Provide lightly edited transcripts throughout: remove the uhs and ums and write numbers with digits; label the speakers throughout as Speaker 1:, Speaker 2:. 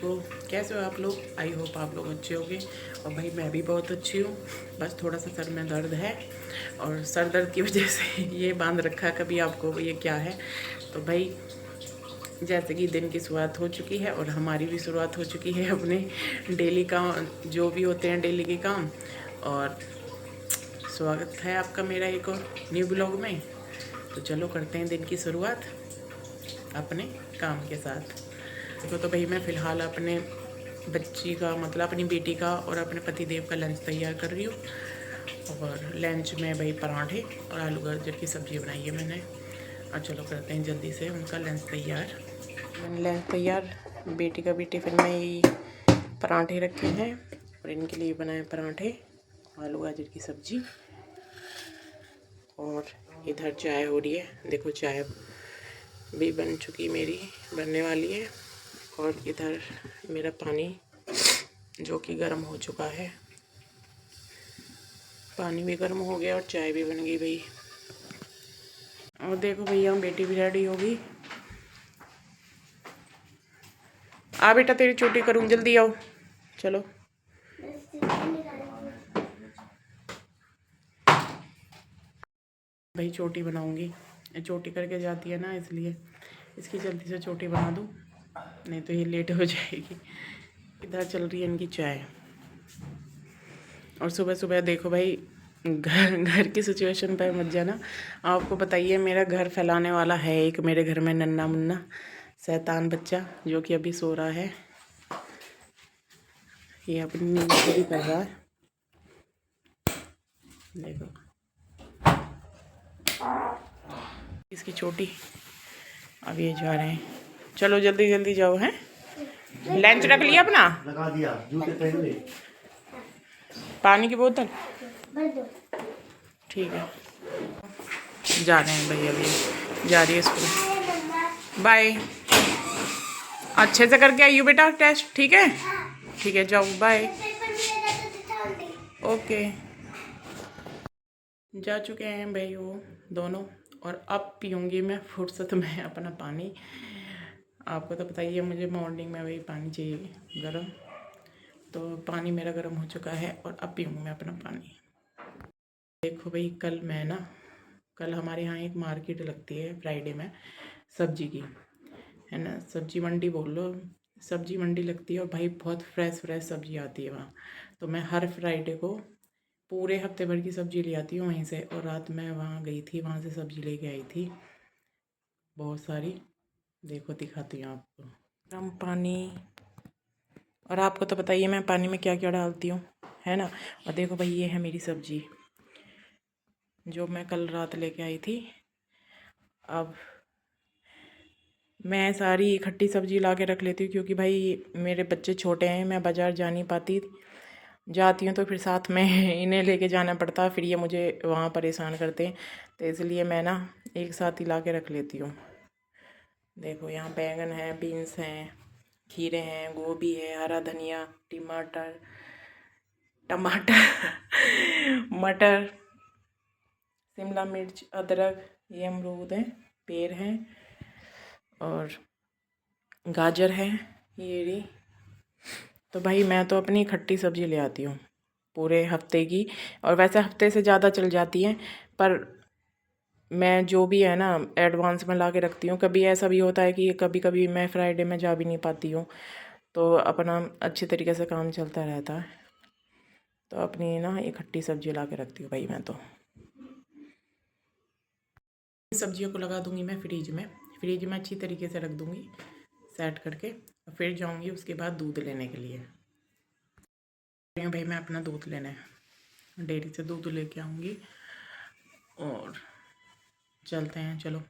Speaker 1: को। कैसे हो आप लोग? आई होप आप लोग अच्छे होंगे। और भाई मैं भी बहुत अच्छी हूँ। बस थोड़ा सा सर में दर्द है और सर दर्द की वजह से ये बांध रखा कभी आपको ये क्या है। तो भाई जैसे कि दिन की शुरुआत हो चुकी है और हमारी भी शुरुआत हो चुकी है अपने डेली काम जो भी होते हैं डेली के काम। और स्वागत है आपका मेरा एक और न्यू ब्लॉग में। तो चलो करते हैं दिन की शुरुआत अपने काम के साथ। देखो तो भाई मैं फ़िलहाल अपने बच्ची का मतलब अपनी बेटी का और अपने पतिदेव का लंच तैयार कर रही हूँ। और लंच में भाई पराठे और आलू गाजर की सब्ज़ी बनाई है मैंने। और चलो करते हैं जल्दी से उनका लंच तैयार। मैंने लंच तैयार, बेटी का भी टिफ़िन में ही पराठे रखे हैं और इनके लिए बनाए पराठे आलू गाजर की सब्ज़ी। और इधर चाय हो रही है, देखो चाय भी बन चुकी मेरी, बनने वाली है। और इधर मेरा पानी जो कि गर्म हो चुका है, पानी भी गर्म हो गया और चाय भी बन गई भाई। और देखो भैया बेटी भी रेडी होगी। आ बेटा तेरी चोटी करूँ, जल्दी आओ चलो। भाई चोटी बनाऊंगी, चोटी करके जाती है ना, इसलिए इसकी जल्दी से चोटी बना दूँ, नहीं तो ये लेट हो जाएगी। इधर चल रही है इनकी चाय। और सुबह सुबह देखो भाई घर की सिचुएशन पर मत जाना। आपको बताइए मेरा घर फैलाने वाला है एक मेरे घर में नन्ना मुन्ना शैतान बच्चा जो कि अभी सो रहा है। ये अपनी नींद पूरी कर रहा है, देखो इसकी छोटी। अब ये जा रहे हैं, चलो जल्दी जल्दी जाओ। हैं लंच रख लिया अपना,
Speaker 2: लगा दिया, जूते पहन ले,
Speaker 1: पानी की बोतल ठीक है। जा रहे हैं भैया, अभी जा रही है स्कूल। बाय, अच्छे से करके आइयो बेटा टेस्ट, ठीक है? ठीक है जाओ, बाय। ओके, जा चुके हैं भाई वो दोनों। और अब पीऊँगी मैं फुर्सत में अपना पानी। आपको तो पता ही है मुझे मॉर्निंग में वही पानी चाहिए गर्म। तो पानी मेरा गर्म हो चुका है और अब पीऊँगी मैं अपना पानी। देखो भाई कल हमारे यहाँ एक मार्केट लगती है फ्राइडे में सब्जी की, है ना, सब्जी मंडी बोल लो, सब्जी मंडी लगती है। और भाई बहुत फ्रेश सब्जी आती है वहाँ। तो मैं हर फ्राइडे को पूरे हफ्ते भर की सब्जी ले आती हूँ वहीं से। और रात में वहाँ गई थी, वहाँ से सब्जी लेके आई थी बहुत सारी। देखो दिखाती हूँ आपको। गर्म पानी, और आपको तो बताइए मैं पानी में क्या क्या डालती हूँ, है ना। और देखो भाई ये है मेरी सब्जी जो मैं कल रात लेके आई थी। अब मैं सारी इकट्ठी सब्जी ला के रख लेती हूँ क्योंकि भाई मेरे बच्चे छोटे हैं, मैं बाज़ार जा नहीं पाती, जाती हूँ तो फिर साथ में इन्हें लेके जाना पड़ता, फिर ये मुझे वहाँ परेशान करते हैं। तो इसलिए मैं ना एक साथ ही ला के रख लेती हूँ। देखो यहाँ बैंगन है, बीन्स हैं, खीरे हैं, गोभी है, हरा धनिया, टमाटर मटर, शिमला मिर्च, अदरक, ये अमरूद हैं, पेड़ हैं और गाजर है ये रही। तो भाई मैं तो अपनी इकट्ठी सब्ज़ी ले आती हूँ पूरे हफ्ते की। और वैसे हफ्ते से ज़्यादा चल जाती हैं, पर मैं जो भी है ना एडवांस में ला के रखती हूँ। कभी ऐसा भी होता है कि कभी कभी मैं फ्राइडे में जा भी नहीं पाती हूँ, तो अपना अच्छे तरीके से काम चलता रहता है। तो अपनी ना इकट्ठी सब्जी ला के रखती हूँ भाई मैं। तो सब्जियों को लगा दूँगी मैं फ्रिज में अच्छी तरीके से रख दूँगी सेट करके। और फिर जाऊँगी उसके बाद दूध लेने के लिए। भाई मैं अपना दूध लेने डेयरी से दूध लेके आऊँगी और चलते हैं चलो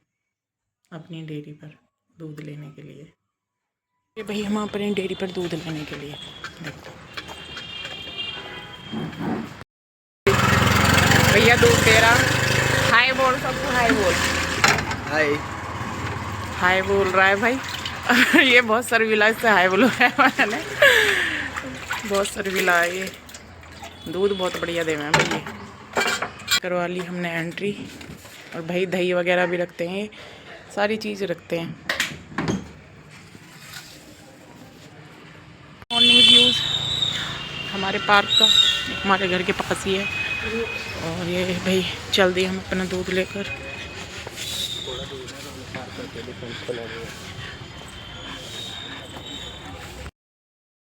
Speaker 1: अपनी डेयरी पर दूध लेने के लिए। ये भाई हम अपनी डेयरी पर दूध लेने के लिए, देखो भैया दूध दे रहा। हाय बोल सबको, हाय बोल।
Speaker 2: हाय
Speaker 1: हाय बोल रहा है भाई ये बहुत शर्मिला, इससे हाय बोलो है मैंने, बहुत शर्मिला है ये। दूध बहुत बढ़िया दे मैं भाई। करवा ली हमने एंट्री। और भाई दही वगैरह भी रखते हैं, सारी चीज़ रखते हैं। हमारे पार्क का, हमारे घर के पास ही है। और ये भाई चल दिए हम अपना दूध लेकर।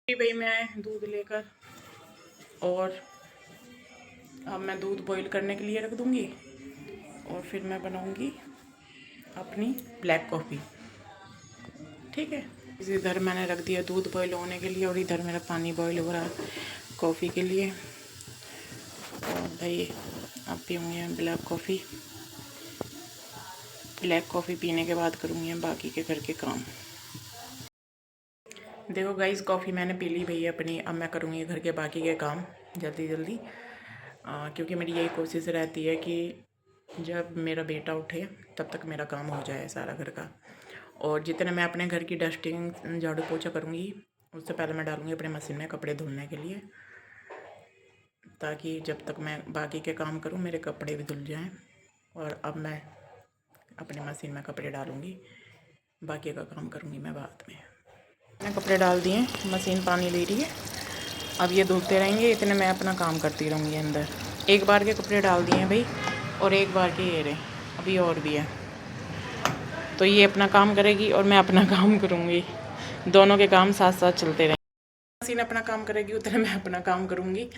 Speaker 1: भाई मैं दूध लेकर, और अब मैं दूध बॉईल करने के लिए रख दूँगी और फिर मैं बनाऊँगी अपनी ब्लैक कॉफ़ी। ठीक है, इधर मैंने रख दिया दूध बॉईल होने के लिए और इधर मेरा पानी बॉईल हो रहा है कॉफ़ी के लिए। और भाई अब पीऊँगी ब्लैक कॉफ़ी। ब्लैक कॉफ़ी पीने के बाद करूँगी बाकी के घर के काम। देखो गाइस, कॉफ़ी मैंने पी ली भैया अपनी। अब मैं करूँगी घर के बाकी के काम जल्दी जल्दी, क्योंकि मेरी यही कोशिश रहती है कि जब मेरा बेटा उठे तब तक मेरा काम हो जाए सारा घर का। और जितने मैं अपने घर की डस्टिंग झाड़ू पोछा करूँगी उससे पहले मैं डालूँगी अपने मशीन में कपड़े धुलने के लिए, ताकि जब तक मैं बाकी के काम करूँ मेरे कपड़े भी धुल जाएँ। और अब मैं अपने मशीन में कपड़े डालूँगी, बाकी का काम करूँगी मैं बाद में। मैंने कपड़े डाल दिए, मशीन पानी ले रही है। अब ये धुलते रहेंगे, इतने मैं अपना काम करती रहूँगी अंदर। एक बार के कपड़े डाल दिए हैं भाई, और एक बार के ये रहे, अभी और भी है। तो ये अपना काम करेगी और मैं अपना काम करूँगी, दोनों के काम साथ साथ चलते रहेंगे। मशीन अपना काम करेगी उतने मैं अपना काम करूँगी,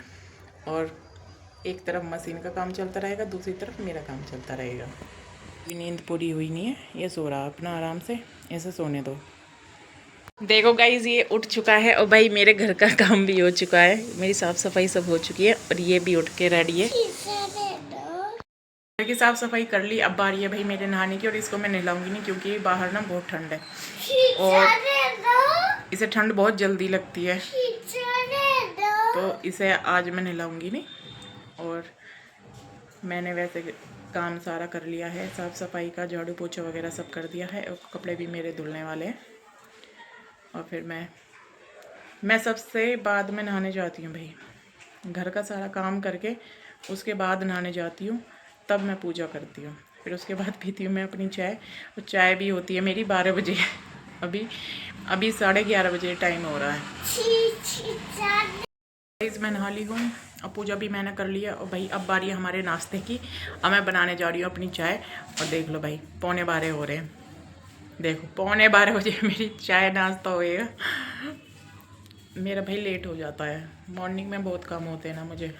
Speaker 1: और एक तरफ मशीन का काम चलता रहेगा, दूसरी तरफ मेरा काम चलता रहेगा। नींद पूरी हुई नहीं है, ये सो रहा अपना आराम से, ऐसे सोने दो। देखो गाइज, ये उठ चुका है और भाई मेरे घर का काम भी हो चुका है, मेरी साफ़ सफाई सब हो चुकी है और ये भी उठ के रेडी है। घर की साफ़ सफाई कर ली, अब बारी है भाई मेरे नहाने की। और इसको मैं नहलाऊंगी नहीं क्योंकि बाहर ना बहुत ठंड है और इसे ठंड बहुत जल्दी लगती है, तो इसे आज मैं नहलाऊंगी नहीं। और मैंने वैसे काम सारा कर लिया है, साफ़ सफाई का, झाड़ू पोछा वगैरह सब कर दिया है, और कपड़े भी मेरे धुलने वाले हैं। और फिर मैं सबसे बाद में नहाने जाती हूँ भाई, घर का सारा काम करके उसके बाद नहाने जाती हूँ, तब मैं पूजा करती हूँ। फिर उसके बाद पीती हूँ मैं अपनी चाय, और चाय भी होती है मेरी 12 बजे। अभी 11:30 बजे टाइम हो रहा है। मैं नहा ली हूँ, अब पूजा भी मैंने कर लिया। और भाई अब बारी है हमारे नाश्ते की। अब मैं बनाने जा रही हूँ अपनी चाय। और देख लो भाई 11:15 हो रहे हैं, देखो 11:15 बजे मेरी चाय नाश्ता होएगा। मेरा भाई लेट हो जाता है, मॉर्निंग में बहुत काम होते हैं ना मुझे।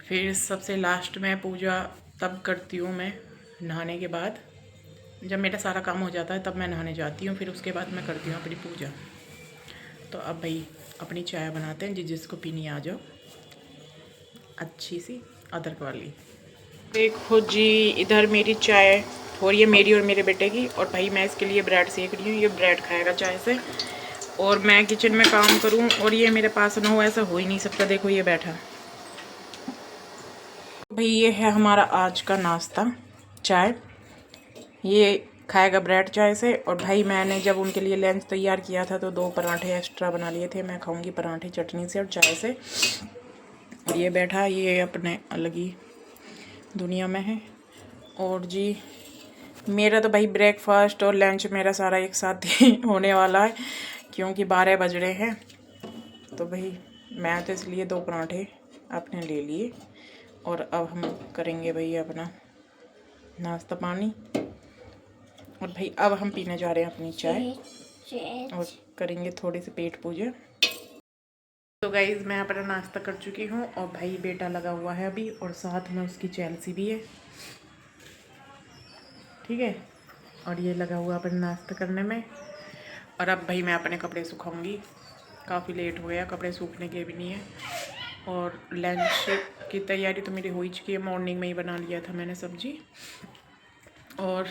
Speaker 1: फिर सबसे लास्ट में पूजा तब करती हूँ मैं नहाने के बाद, जब मेरा सारा काम हो जाता है तब मैं नहाने जाती हूँ, फिर उसके बाद मैं करती हूँ अपनी पूजा। तो अब भाई अपनी चाय बनाते हैं, जिसको पीनी आ जाओ, अच्छी सी अदरक वाली। देखो जी, इधर मेरी चाय हो रही है, मेरी और मेरे बेटे की। और भाई मैं इसके लिए ब्रेड सेक रही हूँ, ये ब्रेड खाएगा चाय से। और मैं किचन में काम करूँ और ये मेरे पास ना हो, ऐसा हो ही नहीं सकता। देखो ये बैठा। भाई ये है हमारा आज का नाश्ता, चाय। ये खाएगा ब्रेड चाय से। और भाई मैंने जब उनके लिए लंच तैयार किया था तो 2 पराठे एक्स्ट्रा बना लिए थे। मैं खाऊंगी पराठे चटनी से और चाय से। और ये बैठा, ये अपने अलग ही दुनिया में है। और जी मेरा तो भाई ब्रेकफास्ट और लंच मेरा सारा एक साथ ही होने वाला है, क्योंकि 12 बज रहे हैं। तो भाई मैं तो इसलिए 2 पराठे अपने ले लिए। और अब हम करेंगे भाई अपना नाश्ता पानी। और भाई अब हम पीने जा रहे हैं अपनी चाय और करेंगे थोड़ी सी पेट पूजा। तो गाइज़ मैं अपना नाश्ता कर चुकी हूँ और भाई बेटा लगा हुआ है अभी, और साथ में उसकी चेल्सी भी है, ठीक है। और ये लगा हुआ अपना नाश्ता करने में। और अब भाई मैं अपने कपड़े सुखाऊंगी, काफ़ी लेट हो गया, कपड़े सूखने के भी नहीं है। और लंच की तैयारी तो मेरी हो ही चुकी है, मॉर्निंग में ही बना लिया था मैंने सब्जी। और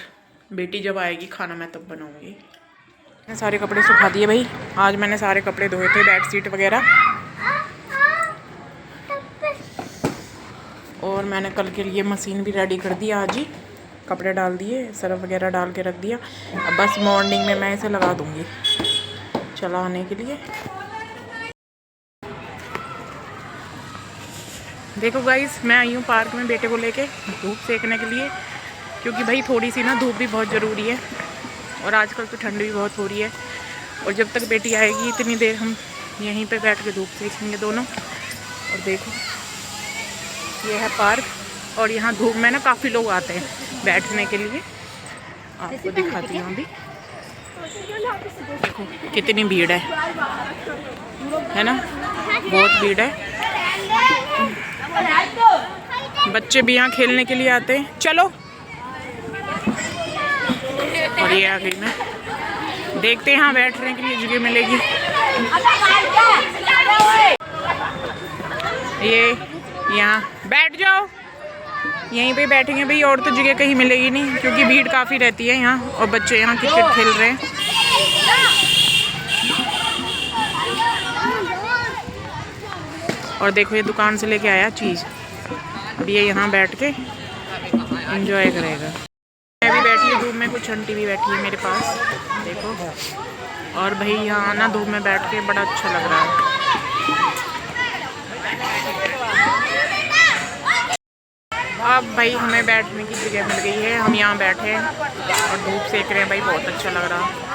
Speaker 1: बेटी जब आएगी खाना मैं तब बनाऊंगी। मैंने सारे कपड़े सुखा दिए भाई, आज मैंने सारे कपड़े धोए थे, बेडशीट वगैरह। और मैंने कल के लिए मशीन भी रेडी कर दी, आज ही कपड़े डाल दिए, सर्फ वगैरह डाल के रख दिया। अब बस मॉर्निंग में मैं इसे लगा दूंगी चलाने के लिए। देखो गाइस, मैं आई हूँ पार्क में बेटे को लेके धूप सेकने के लिए, क्योंकि भाई थोड़ी सी ना धूप भी बहुत ज़रूरी है। और आजकल तो ठंड भी बहुत हो रही है, और जब तक बेटी आएगी इतनी देर हम यहीं पे बैठ के धूप सेकेंगे दोनों। और देखो ये है पार्क और यहाँ धूप में ना काफ़ी लोग आते हैं बैठने के लिए। आपको दिखाती हूँ अभी, देखो कितनी भीड़ है ना, बहुत भीड़ है। बच्चे भी यहाँ खेलने के लिए आते हैं। चलो, और ये आ गई मैं, देखते हैं यहाँ बैठने के लिए जगह मिलेगी। ये यहाँ बैठ जाओ, यहीं पे बैठेंगे भाई, और तो जगह कहीं मिलेगी नहीं क्योंकि भीड़ काफ़ी रहती है यहाँ और बच्चे यहाँ क्रिकेट खेल रहे हैं। और देखो ये दुकान से लेके आया चीज़, अब ये यहाँ बैठ के एंजॉय करेगा। मैं भी बैठी हूँ धूप में, कुछ आंटी भी बैठी है मेरे पास, देखो। और भाई यहाँ ना धूप में बैठ के बड़ा अच्छा लग रहा है। अब भाई हमें बैठने की जगह मिल गई है, हम यहाँ बैठे हैं और धूप सेक रहे हैं भाई, बहुत अच्छा लग रहा है।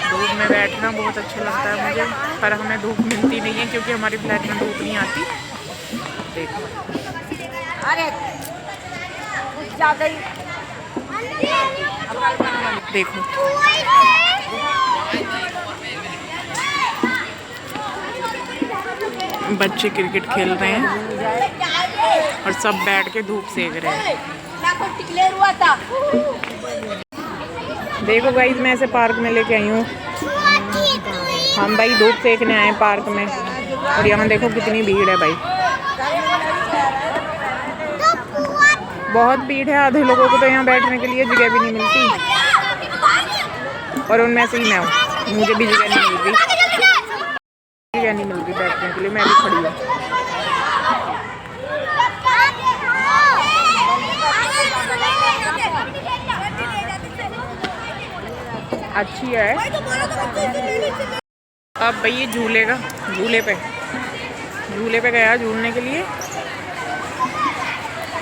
Speaker 1: धूप में बैठना बहुत अच्छा लगता है मुझे, पर हमें धूप मिलती नहीं है क्योंकि हमारे फ्लैट में धूप नहीं आती। देखो
Speaker 3: अरे कुछ ज़्यादा ही
Speaker 1: देखो, बच्चे क्रिकेट खेल रहे हैं और सब बैठ के धूप सेक रहे हैं। देखो गाइस, मैं ऐसे पार्क में लेके आई हूँ, हम भाई धूप सेकने आए पार्क में और यहाँ देखो कितनी भीड़ है भाई, बहुत भीड़ है। आधे लोगों को तो यहाँ बैठने के लिए जगह भी नहीं मिलती और उनमें से ही मैं हूँ, मुझे भी जगह नहीं मिल रही, जगह नहीं मिल रही बैठने के लिए, मैं भी खड़ी हूँ। अच्छी है। अब भाई ये झूलेगा, झूले पे गया झूलने के लिए,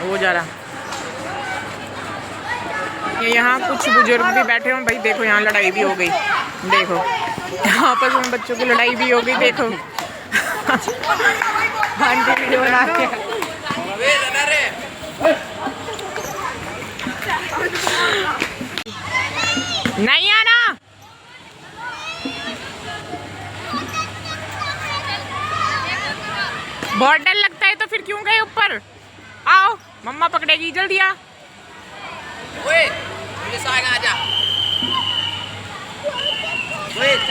Speaker 1: वो जा रहा। यहाँ कुछ बुजुर्ग भी बैठे हैं भाई, देखो यहाँ लड़ाई भी हो गई, देखो आपस में बच्चों की लड़ाई भी हो गई, देखो आंटी वीडियो बना के। नहीं आना, बहुत डर लगता है तो फिर क्यों गए ऊपर, आओ मम्मा पकड़ेगी, जल्दी आ।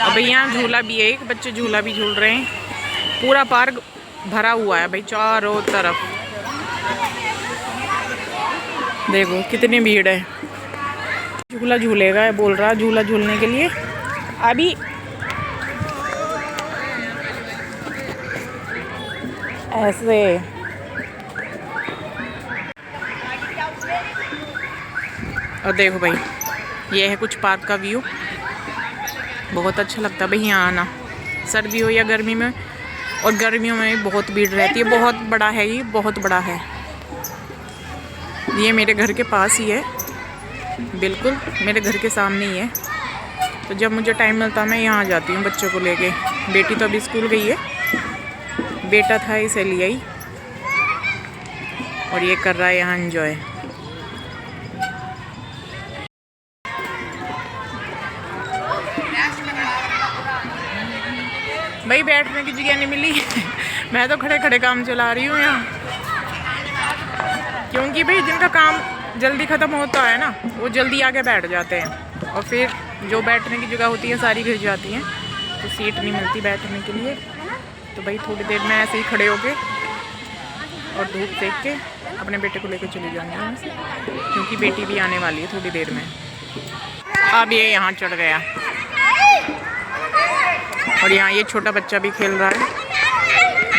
Speaker 1: अब यहाँ झूला भी है, एक बच्चे झूला भी झूल रहे हैं। पूरा पार्क भरा हुआ है भाई चारों तरफ, देखो कितनी भीड़ है। झूला झूलेगा बोल रहा, झूला झूलने के लिए अभी ऐसे। और देखो भाई ये है कुछ पार्क का व्यू, बहुत अच्छा लगता है भाई यहाँ आना, सर्दी हो या गर्मी में। और गर्मियों में बहुत भीड़ रहती है, बहुत बड़ा है ये, बहुत बड़ा है ये, मेरे घर के पास ही है, बिल्कुल मेरे घर के सामने ही है। तो जब मुझे टाइम मिलता है मैं यहाँ आ जाती हूँ बच्चों को लेके। बेटी तो अभी स्कूल गई है, बेटा था इसे ले आई और ये कर रहा है यहाँ एंजॉय। भाई बैठने की जगह नहीं मिली मैं तो खड़े खड़े काम चला रही हूँ यहाँ, क्योंकि भाई जिनका काम जल्दी ख़त्म होता है ना वो जल्दी आके बैठ जाते हैं और फिर जो बैठने की जगह होती है सारी घिर जाती हैं, तो सीट नहीं मिलती बैठने के लिए। तो भाई थोड़ी देर में ऐसे ही खड़े होके और धूप देख के अपने बेटे को लेकर चली जाऊँगी यहाँ से, क्योंकि बेटी भी आने वाली है थोड़ी देर में। अब ये यहाँ चढ़ गया और यहाँ ये छोटा बच्चा भी खेल रहा है,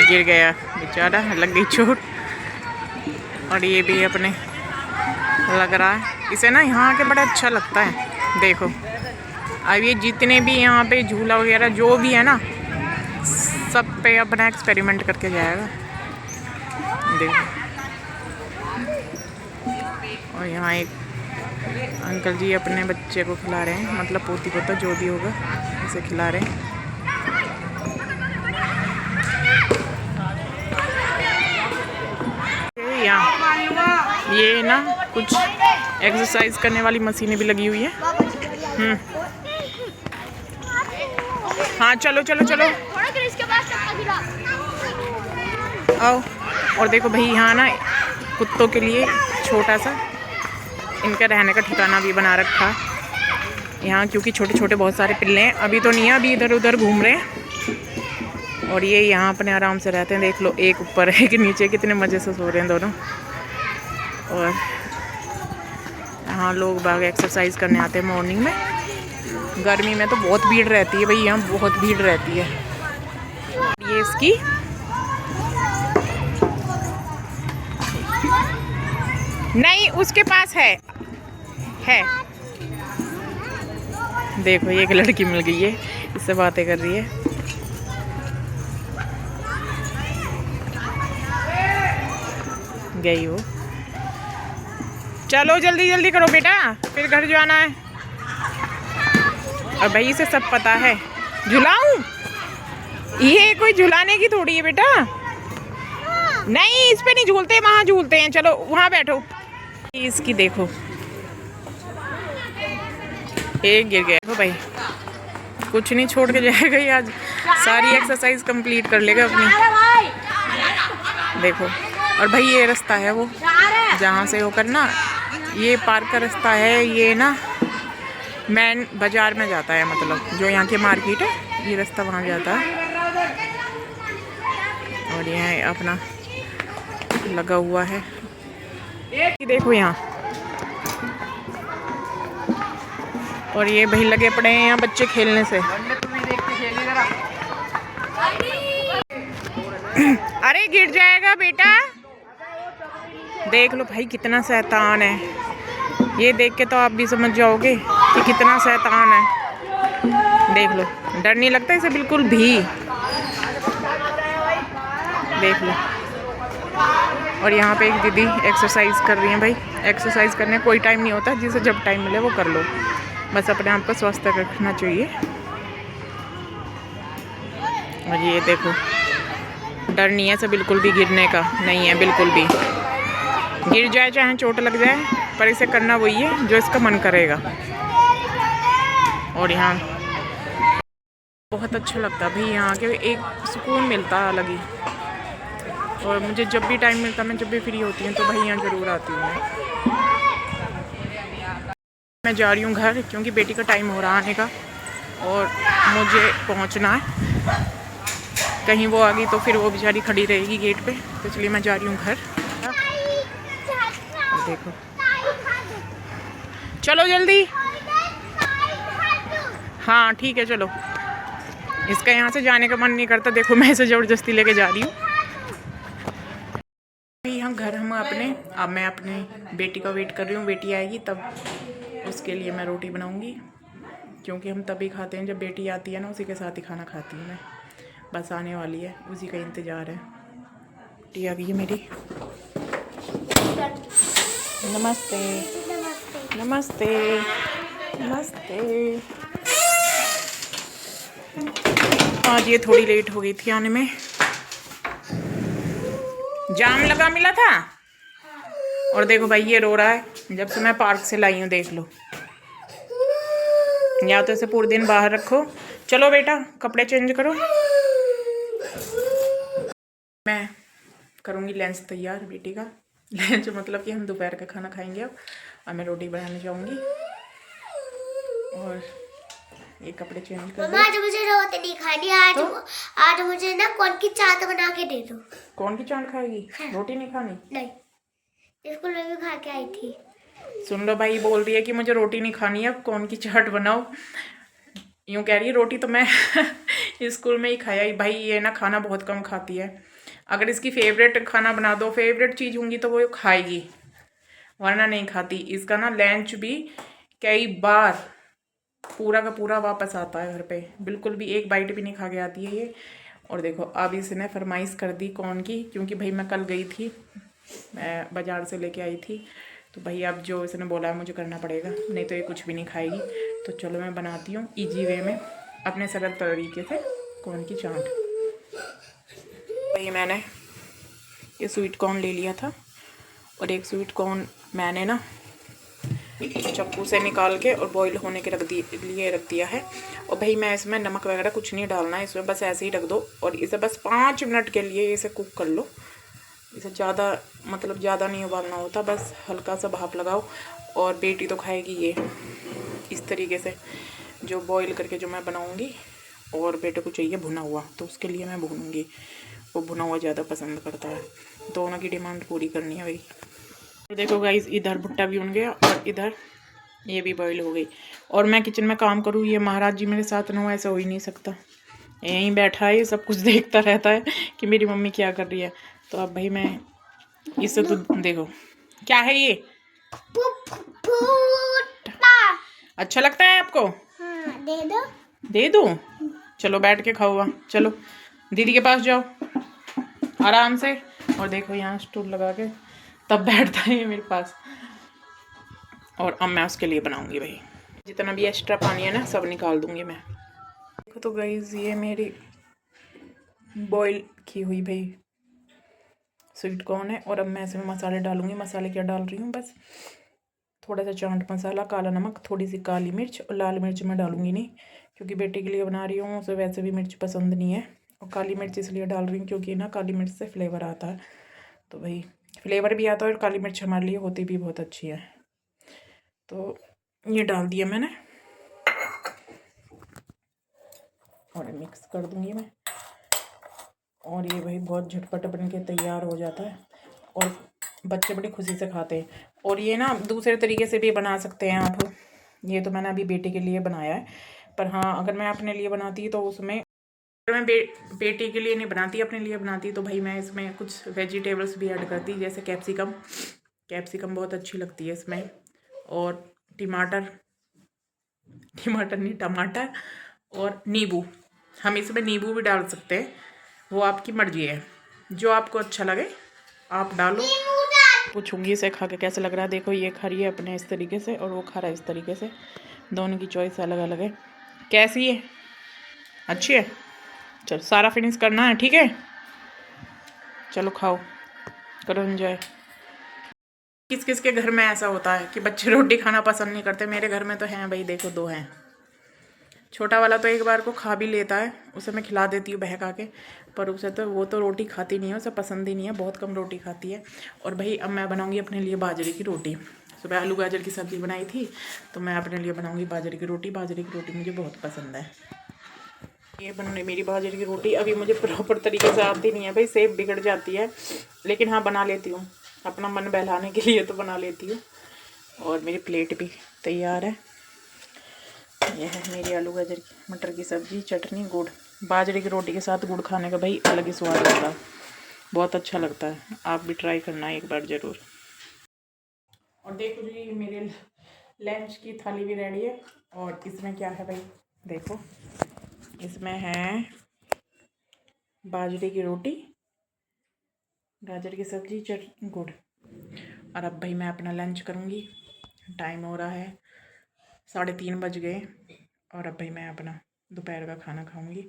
Speaker 1: गिर गया बेचारा, लग गई चोट। और ये भी अपने लग रहा है, इसे ना यहाँ आके बड़ा अच्छा लगता है। देखो अब ये जितने भी यहाँ पे झूला वगैरह जो भी है ना, सब पे अपना एक्सपेरिमेंट करके जाएगा, देखो। और यहाँ एक अंकल जी अपने बच्चे को खिला रहे हैं, मतलब पोती पोता जो भी होगा उसे खिला रहे हैं। ये ना कुछ एक्सरसाइज करने वाली मशीनें भी लगी हुई है। हाँ चलो चलो चलो आओ। और देखो भाई यहाँ ना कुत्तों के लिए छोटा सा इनका रहने का ठिकाना भी बना रखा यहाँ, क्योंकि छोटे छोटे बहुत सारे पिल्ले हैं। अभी तो नहीं है, अभी इधर उधर घूम रहे हैं। और ये यहाँ अपने आराम से रहते हैं। देख लो, एक ऊपर है कि नीचे, कितने मज़े से सो रहे हैं दोनों। और यहाँ लोग बाग एक्सरसाइज करने आते हैं मॉर्निंग में। गर्मी में तो बहुत भीड़ रहती है भाई, यहाँ बहुत भीड़ रहती है। ये इसकी नहीं, उसके पास है। देखो ये एक लड़की मिल गई है, इससे बातें कर रही है। गई वो। चलो जल्दी जल्दी करो बेटा, फिर घर जाना है। और भाई इसे सब पता है। झुलाऊं? ये कोई झुलाने की थोड़ी है बेटा। नहीं, इस पे नहीं झूलते, वहां झूलते हैं। चलो वहां बैठो। इसकी देखो, एक गिर गया। देखो भाई, कुछ नहीं छोड़ के जाएगा ये आज। सारी एक्सरसाइज कंप्लीट कर लेगा अपनी। देखो, और भाई ये रास्ता है वो जहाँ से होकर ना, ये पार्क का रास्ता है। ये ना मेन बाजार में जाता है, मतलब जो यहाँ की मार्केट है, ये रास्ता वहाँ जाता है। और ये अपना लगा हुआ है। देखो यहाँ, और ये भाई लगे पड़े हैं यहाँ बच्चे खेलने से। अरे गिर जाएगा बेटा। देख लो भाई कितना शैतान है। ये देख के तो आप भी समझ जाओगे कि कितना शैतान है। देख लो, डर नहीं लगता इसे बिल्कुल भी। देख लो। और यहाँ पे एक दीदी एक्सरसाइज कर रही हैं। भाई एक्सरसाइज करने कोई टाइम नहीं होता, जिसे जब टाइम मिले वो कर लो। बस अपने आप को स्वस्थ रखना चाहिए। और ये देखो, डर नहीं है इसे बिल्कुल भी, गिरने का नहीं है बिल्कुल भी। गिर जाए चाहे चोट लग जाए, पर इसे करना वही है जो इसका मन करेगा। और यहाँ बहुत अच्छा लगता है भाई, यहाँ के एक सुकून मिलता है अलग ही। और मुझे जब भी टाइम मिलता, मैं जब भी फ्री होती हूँ तो भाई यहाँ ज़रूर आती हूँ मैं जा रही हूँ घर, क्योंकि बेटी का टाइम हो रहा आने का और मुझे पहुँचना है। कहीं वो आ गई तो फिर वो बेचारी खड़ी रहेगी गेट पे, तो इसलिए मैं जा रही हूँ घर। देखो, चलो जल्दी। हाँ ठीक है चलो। इसका यहाँ से जाने का मन नहीं करता। देखो मैं इसे ज़बरदस्ती लेके जा रही हूँ। यहाँ घर हम अपने, अब मैं अपने बेटी का वेट कर रही हूँ। बेटी आएगी तब उसके लिए मैं रोटी बनाऊँगी, क्योंकि हम तभी खाते हैं जब बेटी आती है ना, उसी के साथ ही खाना खाती हूँ मैं। बस आने वाली है, उसी का इंतज़ार है। बेटी आ गई है मेरी। नमस्ते नमस्ते नमस्ते। आज ये थोड़ी लेट हो गई थी आने में, जाम लगा मिला था। और देखो भाई ये रो रहा है जब से मैं पार्क से लाई हूँ। देख लो, या तो इसे पूरे दिन बाहर रखो। चलो बेटा कपड़े चेंज करो। मैं करूँगी लंच तैयार बेटी का। लंच मतलब कि हम दोपहर का खाना खाएंगे अब। और मैं रोटी बनाने जाऊँगी और ये कपड़े चेंज कर।
Speaker 3: मम्मा आज मुझे रोटी नहीं खानी। आज मुझे ना कौन की चाट बना के दे दो।
Speaker 1: कौन की चाट खाएगी?
Speaker 3: हाँ।
Speaker 1: रोटी नहीं खानी?
Speaker 3: नहीं, स्कूल में भी खा के आई थी।
Speaker 1: सुन लो भाई, बोल रही है कि मुझे रोटी नहीं खानी है, अब कौन की चाट बनाओ। यूँ कह रही है, रोटी तो मैं स्कूल में ही खाया ही। भाई ये ना खाना बहुत कम खाती है। अगर इसकी फेवरेट खाना बना दो, फेवरेट चीज़ होंगी तो वो खाएगी, वरना नहीं खाती। इसका ना लंच भी कई बार पूरा का पूरा वापस आता है घर पे, बिल्कुल भी एक बाइट भी नहीं खा के आती है ये। और देखो अब इसने फरमाइश कर दी कौन की, क्योंकि भाई मैं कल गई थी, मैं बाज़ार से लेके आई थी, तो भाई अब जो इसने बोला है मुझे करना पड़ेगा, नहीं तो ये कुछ भी नहीं खाएगी। तो चलो मैं बनाती हूँ ईजी वे में, अपने सरल तरीके से कॉर्न की चाट। भाई मैंने ये स्वीट कॉर्न ले लिया था और एक स्वीट कॉर्न मैंने ना चक्कू से निकाल के और बॉईल होने के रख दिया है। और भाई मैं इसमें नमक वगैरह कुछ नहीं डालना है, इसमें बस ऐसे ही रख दो और इसे बस 5 मिनट के लिए इसे कुक कर लो। इसे ज़्यादा मतलब ज़्यादा नहीं उबालना होता, बस हल्का सा भाप लगाओ। और बेटी तो खाएगी ये इस तरीके से जो बॉईल करके जो मैं बनाऊँगी, और बेटे को चाहिए भुना हुआ, तो उसके लिए मैं भूनूँगी। वो भुना हुआ ज़्यादा पसंद करता है, दोनों की डिमांड पूरी करनी है भाई। तो देखो गाइस, इधर भुट्टा भी भुन गया और इधर ये भी बॉईल हो गई। और मैं किचन में काम करूँ, ये महाराज जी मेरे साथ ना हो, ऐसा हो ही नहीं सकता। यहीं बैठा है, सब कुछ देखता रहता है कि मेरी मम्मी क्या कर रही है। तो अब भाई मैं इससे तो देखो क्या है ये, अच्छा लगता है आपको?
Speaker 3: हाँ, दे दो।
Speaker 1: दे दूँ? चलो बैठ के खाओ, चलो दीदी के पास जाओ आराम से। और देखो यहाँ स्टूल लगा के तब बैठता है ये मेरे पास। और अब मैं उसके लिए बनाऊंगी भाई, जितना भी एक्स्ट्रा पानी है ना सब निकाल दूंगी मैं। देखो तो गाइस, ये मेरी बॉईल की हुई भाई स्वीट कॉर्न है। और अब मैं इसमें मसाले डालूंगी। मसाले क्या डाल रही हूँ, बस थोड़ा सा चाट मसाला, काला नमक, थोड़ी सी काली मिर्च, और लाल मिर्च मैं डालूंगी नहीं क्योंकि बेटे के लिए बना रही हूँ, उसे वैसे भी मिर्च पसंद नहीं है। और काली मिर्च इसलिए डाल रही हूँ क्योंकि ना काली मिर्च से फ्लेवर आता है, तो भाई फ्लेवर भी आता है और काली मिर्च हमारे लिए होती भी बहुत अच्छी है। तो ये डाल दिया मैंने और मिक्स कर दूंगी मैं। और ये भाई बहुत झटपट बन के तैयार हो जाता है और बच्चे बड़ी खुशी से खाते हैं। और ये ना दूसरे तरीके से भी बना सकते हैं आप। ये तो मैंने अभी बेटे के लिए बनाया है, पर हाँ अगर मैं अपने लिए बनाती तो उसमें, अगर मैं बेटी के लिए नहीं बनाती, अपने लिए बनाती, तो भाई मैं इसमें कुछ वेजिटेबल्स भी ऐड करती, जैसे कैप्सिकम बहुत अच्छी लगती है इसमें, और टमाटर नहीं, टमाटर और नींबू। हम इसमें नींबू भी डाल सकते हैं, वो आपकी मर्जी है, जो आपको अच्छा लगे आप डालो। पूछूंगी इसे खा के कैसे लग रहा है। देखो ये खा रही है अपने इस तरीके से और वो खा रहा है इस तरीके से, दोनों की चॉइस अलग अलग है। कैसी है? अच्छी है? चलो सारा फिनिश करना है, ठीक है? चलो खाओ, करो एंजॉय। किस किस के घर में ऐसा होता है कि बच्चे रोटी खाना पसंद नहीं करते? मेरे घर में तो हैं भाई, देखो 2 हैं। छोटा वाला तो एक बार को खा भी लेता है, उसे मैं खिला देती हूँ बहका के, पर उसे तो वो तो रोटी खाती नहीं है, उसे पसंद ही नहीं है, बहुत कम रोटी खाती है। और भाई अब मैं बनाऊँगी अपने लिए बाजरे की रोटी। सुबह आलू गाजर की सब्ज़ी बनाई थी, तो मैं अपने लिए बनाऊँगी बाजरे की रोटी। बाजरे की रोटी मुझे बहुत पसंद है। ये बनने मेरी बाजरे की रोटी अभी मुझे प्रॉपर तरीके से आती नहीं है भाई, सेब बिगड़ जाती है, लेकिन हाँ बना लेती हूँ, अपना मन बहलाने के लिए तो बना लेती हूँ। और मेरी प्लेट भी तैयार है। यह है मेरी आलू गाजर की मटर की सब्ज़ी, चटनी, गुड़। बाजरे की रोटी के साथ गुड़ खाने का भाई अलग ही स्वाद होता है, बहुत अच्छा लगता है। आप भी ट्राई करना एक बार ज़रूर। और देखो जी मेरे लंच की थाली भी रेडी है। और इसमें क्या है भाई, देखो इसमें है बाजरे की रोटी, गाजर की सब्ज़ी, चटनी, गुड़। और अब भाई मैं अपना लंच करूँगी। टाइम हो रहा है 3:30 बज गए। और अब भाई मैं अपना दोपहर का खाना खाऊंगी।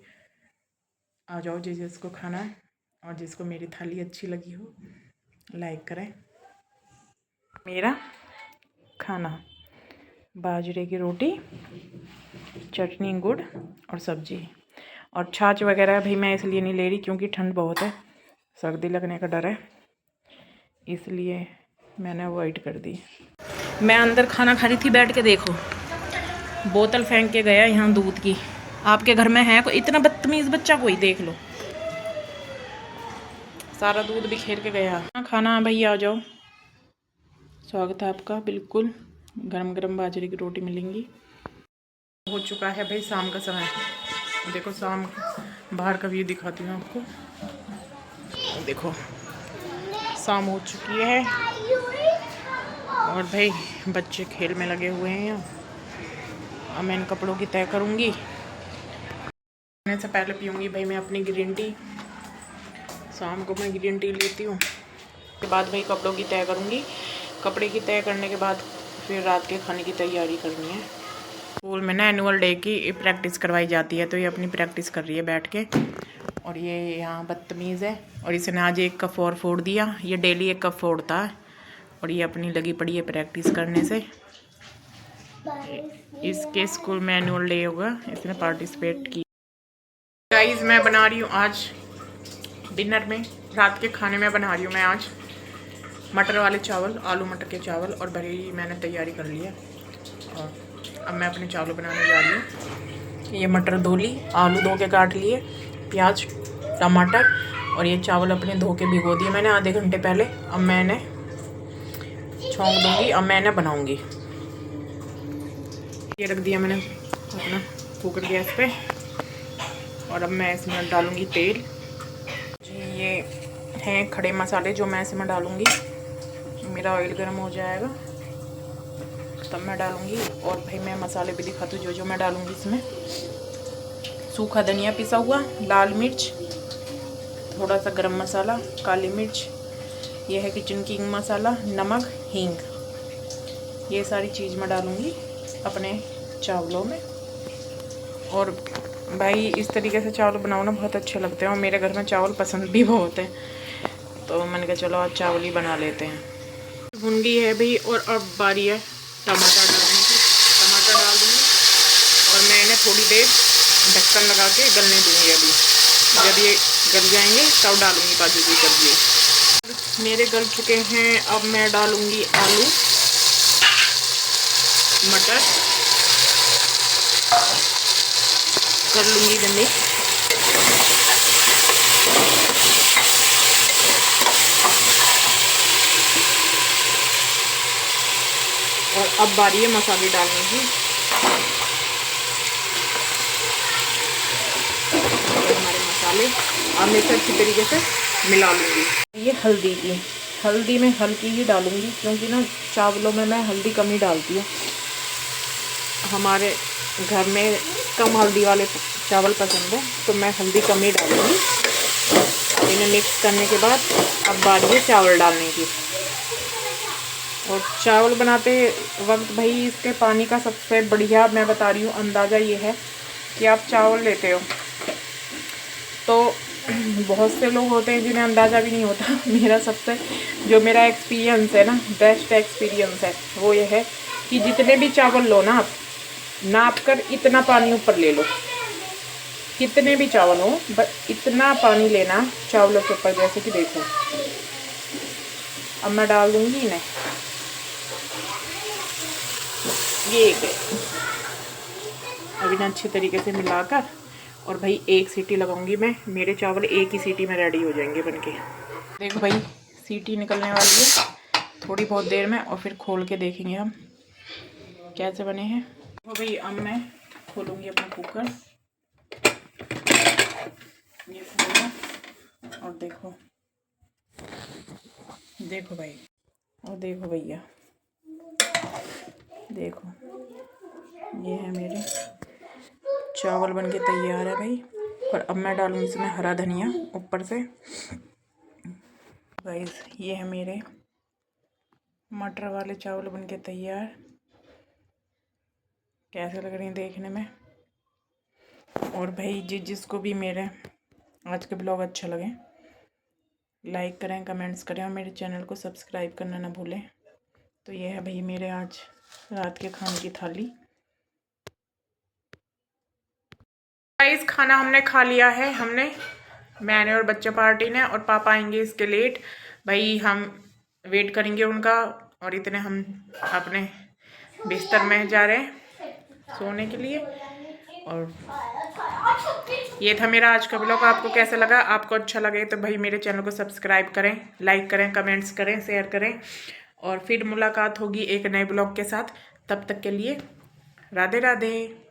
Speaker 1: आ जाओ जिसको खाना है, और जिसको मेरी थाली अच्छी लगी हो लाइक करें। मेरा खाना बाजरे की रोटी, चटनी, गुड़ और सब्ज़ी। और छाछ वगैरह भाई मैं इसलिए नहीं ले रही क्योंकि ठंड बहुत है, सर्दी लगने का डर है, इसलिए मैंने अवॉइड कर दी। मैं अंदर खाना खा रही थी बैठ के, देखो बोतल फेंक के गया यहाँ दूध की। आपके घर में है कोई इतना बदतमीज़ बच्चा? कोई देख लो, सारा दूध बिखेर के गया। खाना भाई आ जाओ, स्वागत है आपका। बिल्कुल गरम गरम बाजरे की रोटी मिलेंगी। हो चुका है भाई शाम का समय। देखो शाम बाहर का व्यू दिखाती हूँ आपको। देखो शाम हो चुकी है और भाई बच्चे खेल में लगे हुए हैं यहाँ। अब मैं इन कपड़ों की तय करूँगी। खाने से पहले पीऊँगी भाई मैं अपनी ग्रीन टी। शाम को मैं ग्रीन टी लेती हूँ। उसके बाद भाई कपड़ों की तय करूँगी। कपड़े की तय करने के बाद फिर रात के खाने की तैयारी करनी है। स्कूल में ना एनुअल डे की प्रैक्टिस करवाई जाती है, तो ये अपनी प्रैक्टिस कर रही है बैठ के। और ये यहाँ बदतमीज़ है और इसने आज 1 कप और फोड़ दिया। ये डेली 1 कप फोड़ता है, और ये अपनी लगी पड़ी है प्रैक्टिस करने से। इसके स्कूल में एनुअल डे होगा, इसने पार्टिसिपेट की। गाइस मैं बना रही हूँ आज डिनर में, रात के खाने में बना रही हूँ मैं आज मटर वाले चावल, आलू मटर के चावल। और भरी मैंने तैयारी कर ली है और अब मैं अपने चावल बनाने जा रही हूँ। ये मटर धो ली, आलू धो के काट लिए, प्याज टमाटर, और ये चावल अपने धो के भिगो दिए मैंने आधे घंटे पहले। अब मैं इन्हें छौंक दूँगी, अब मैं इन्हें बनाऊँगी। ये रख दिया मैंने अपना कुकर गैस पे और अब मैं इसमें डालूँगी तेल। जी ये हैं खड़े मसाले जो मैं इसमें डालूँगी। मेरा ऑयल गर्म हो जाएगा तब मैं डालूँगी। और भाई मैं मसाले भी दिखाती हूँ जो मैं डालूँगी इसमें। सूखा धनिया पिसा हुआ, लाल मिर्च, थोड़ा सा गरम मसाला, काली मिर्च, यह है किचन किंग मसाला, नमक, हींग, ये सारी चीज़ मैं डालूँगी अपने चावलों में। और भाई इस तरीके से चावल बनाओ ना बहुत अच्छे लगते हैं और मेरे घर में चावल पसंद भी बहुत है, तो मैंने कहा चलो आज चावल ही बना लेते हैं। भुन गई है भाई और अब बारी है टमाटर डालने की। टमाटर डाल दूँगी और मैं इन्हें थोड़ी देर ढक्कन लगा के गलने दूँगी। अभी जब ये गल जाएंगे तब डालूँगी बाजू की सब्जी। मेरे गल चुके हैं, अब मैं डालूँगी आलू मटर, कर लूँगी गंदी। और अब बारी है मसाले डालने की। हमारे मसाले अब मैं इसे अच्छी तरीके से मिला लूँगी। ये हल्दी में हल्की ही डालूँगी क्योंकि ना चावलों में मैं हल्दी कम ही डालती हूँ। हमारे घर में कम हल्दी वाले चावल पसंद है तो मैं हल्दी कम ही डालूँगी। इन्हें मिक्स करने के बाद अब बारी है चावल डालने की। और चावल बनाते वक्त भाई इसके पानी का सबसे बढ़िया मैं बता रही हूँ अंदाज़ा ये है कि आप चावल लेते हो तो बहुत से लोग होते हैं जिन्हें अंदाज़ा भी नहीं होता। मेरा एक्सपीरियंस है ना, बेस्ट एक्सपीरियंस है वो ये है कि जितने भी चावल लो ना आप नाप कर इतना पानी ऊपर ले लो। कितने भी चावल हो बस इतना पानी लेना चावलों के ऊपर। जैसे कि देखो अब मैं डाल दूँगी इन्हें, ये अब इन्हें अच्छे तरीके से मिलाकर और भाई एक सीटी लगाऊंगी मैं। मेरे चावल एक ही सीटी में रेडी हो जाएंगे बनके। देखो भाई सीटी निकलने वाली है थोड़ी बहुत देर में और फिर खोल के देखेंगे हम कैसे बने हैं। तो भाई अब मैं खोलूँगी अपना कुकर, ये खोला और देखो भाई, और देखो भैया, देखो ये है मेरे चावल बनके तैयार है भाई। और अब मैं डालूँगी इसमें हरा धनिया ऊपर से। गाइस ये है मेरे मटर वाले चावल बनके तैयार। कैसे लग रहे हैं देखने में। और भाई जिसको भी मेरे आज के ब्लॉग अच्छा लगे लाइक करें, कमेंट्स करें और मेरे चैनल को सब्सक्राइब करना ना भूलें। तो ये है भाई मेरे आज रात के खाने की थाली। गाइस खाना हमने खा लिया है, मैंने और बच्चे पार्टी ने, और पापा आएंगे इसके लेट। भाई हम वेट करेंगे उनका और इतने हम अपने बिस्तर में जा रहे हैं सोने के लिए। और ये था मेरा आज का ब्लॉग। आपको कैसा लगा? आपको अच्छा लगे तो भाई मेरे चैनल को सब्सक्राइब करें, लाइक करें, कमेंट्स करें, शेयर करें। और फिर मुलाकात होगी एक नए ब्लॉग के साथ। तब तक के लिए राधे राधे।